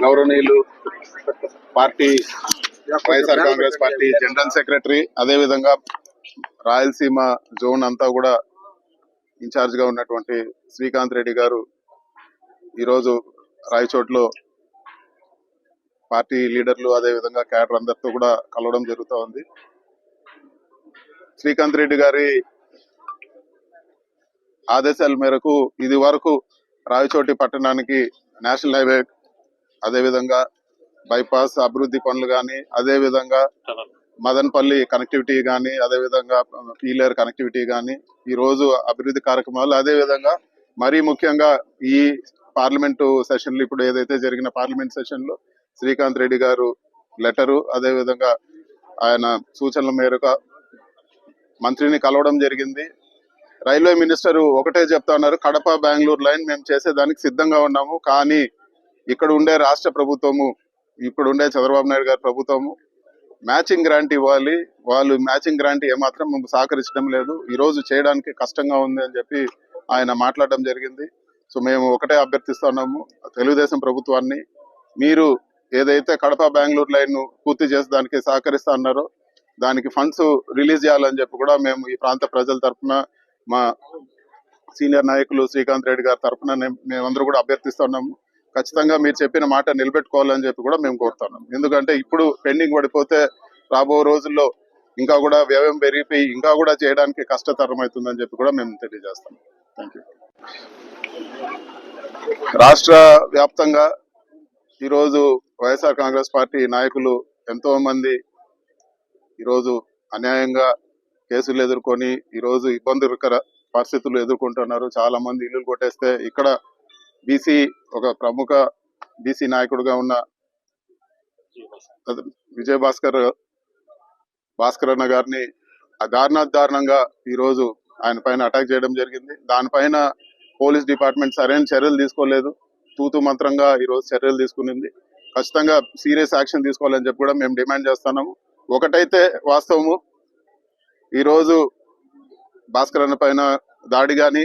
గౌరవనీయులు party YSR Congress party general secretary, అదే విధంగా రాయలసీమ జోన్ అంతా కూడా ఇన్ఛార్జ్ గా ఉన్నటువంటి శ్రీకాంత్ రెడ్డి గారు ఈరోజు రాయచోట్లో పార్టీ లీడర్లు అదే విధంగా క్యాడర్ అందరితో కూడా కలవడం జరుగుతూ ఉంది. శ్రీకాంత్ రెడ్డి గారి ఆదేశాల మేరకు ఇది వరకు రాయచోటి పట్టణానికి నేషనల్ హైవే, అదే విధంగా బైపాస్ అభివృద్ధి పనులు కానీ, అదే విధంగా మదనపల్లి కనెక్టివిటీ కానీ, అదే విధంగా పీలేరు కనెక్టివిటీ కానీ, ఈ రోజు అభివృద్ధి కార్యక్రమాలు, అదే విధంగా మరీ ముఖ్యంగా ఈ పార్లమెంటు సెషన్ లో, ఇప్పుడు ఏదైతే జరిగిన పార్లమెంట్ సెషన్ లో శ్రీకాంత్ రెడ్డి గారు లెటరు, అదే విధంగా ఆయన సూచనల మేరకు మంత్రిని కలవడం జరిగింది. రైల్వే మినిస్టర్ ఒకటే చెప్తా ఉన్నారు, కడప బెంగళూరు లైన్ మేము చేసేదానికి సిద్ధంగా ఉన్నాము, కానీ ఇక్కడ ఉండే రాష్ట్ర ప్రభుత్వము, ఇప్పుడు ఉండే చంద్రబాబు నాయుడు గారి ప్రభుత్వము మ్యాచింగ్ గ్రాంట్ ఇవ్వాలి, వాళ్ళు మ్యాచింగ్ గ్రాంట్ ఏమాత్రం మేము సహకరించడం లేదు, ఈ రోజు చేయడానికి కష్టంగా ఉంది అని చెప్పి ఆయన మాట్లాడడం జరిగింది. సో మేము ఒకటే అభ్యర్థిస్తున్నాము తెలుగుదేశం ప్రభుత్వాన్ని, మీరు ఏదైతే కడప బెంగళూరు లైన్ పూర్తి చేసేదానికి సహకరిస్తా అన్నారో దానికి ఫండ్స్ రిలీజ్ చేయాలని చెప్పి కూడా మేము ఈ ప్రాంత ప్రజల తరఫున, మా సీనియర్ నాయకులు శ్రీకాంత్ రెడ్డి గారి తరఫున మేమందరూ కూడా అభ్యర్థిస్తున్నాము. ఖచ్చితంగా మీరు చెప్పిన మాట నిలబెట్టుకోవాలని చెప్పి కూడా మేము కోరుతున్నాం. ఎందుకంటే ఇప్పుడు పెండింగ్ పడిపోతే రాబో రోజుల్లో ఇంకా కూడా వ్యయం పెరిగిపోయి ఇంకా కూడా చేయడానికి కష్టతరం అవుతుందని చెప్పి కూడా మేము తెలియజేస్తాం. Thank you. రాష్ట్ర వ్యాప్తంగా ఈరోజు వైఎస్ఆర్ కాంగ్రెస్ పార్టీ నాయకులు ఎంతో మంది ఈరోజు అన్యాయంగా కేసులు ఎదుర్కొని ఈరోజు ఇబ్బందికర పరిస్థితులు ఎదుర్కొంటున్నారు. చాలా మంది ఇల్లు కొట్టేస్తే ఇక్కడ బీసీ, ఒక ప్రముఖ బీసీ నాయకుడుగా ఉన్న భాస్కర్ అన్న గారిని దారుణంగా ఈరోజు ఆయన పైన అటాక్ చేయడం జరిగింది. దానిపైన పోలీస్ డిపార్ట్మెంట్ సరైన చర్యలు తీసుకోలేదు, తూతు మంత్రంగా ఈరోజు చర్యలు తీసుకునింది. ఖచ్చితంగా సీరియస్ యాక్షన్ తీసుకోవాలని చెప్పి కూడా మేము డిమాండ్ చేస్తున్నాము. ఒకటైతే వాస్తవము, ఈరోజు భాస్కర్ అన్న పైన దాడి కానీ,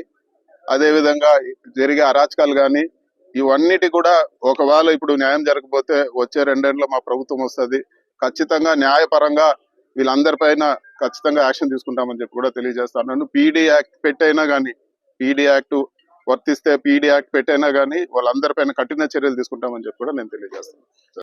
అదే విధంగా జరిగే అరాచకాలు కానీ, ఇవన్నిటి కూడా ఒకవేళ ఇప్పుడు న్యాయం జరగకపోతే వచ్చే 2 ఏళ్ళలో మా ప్రభుత్వం వస్తుంది, ఖచ్చితంగా న్యాయపరంగా వీళ్ళందరిపైన ఖచ్చితంగా యాక్షన్ తీసుకుంటామని చెప్పి కూడా తెలియజేస్తున్నాను. పీడీ యాక్ట్ పెట్టైనా కానీ, పీడీ యాక్ట్ వర్తిస్తే పీడీ యాక్ట్ పెట్టైనా కానీ వాళ్ళందరిపైన కఠిన చర్యలు తీసుకుంటామని చెప్పి కూడా నేను తెలియజేస్తాను.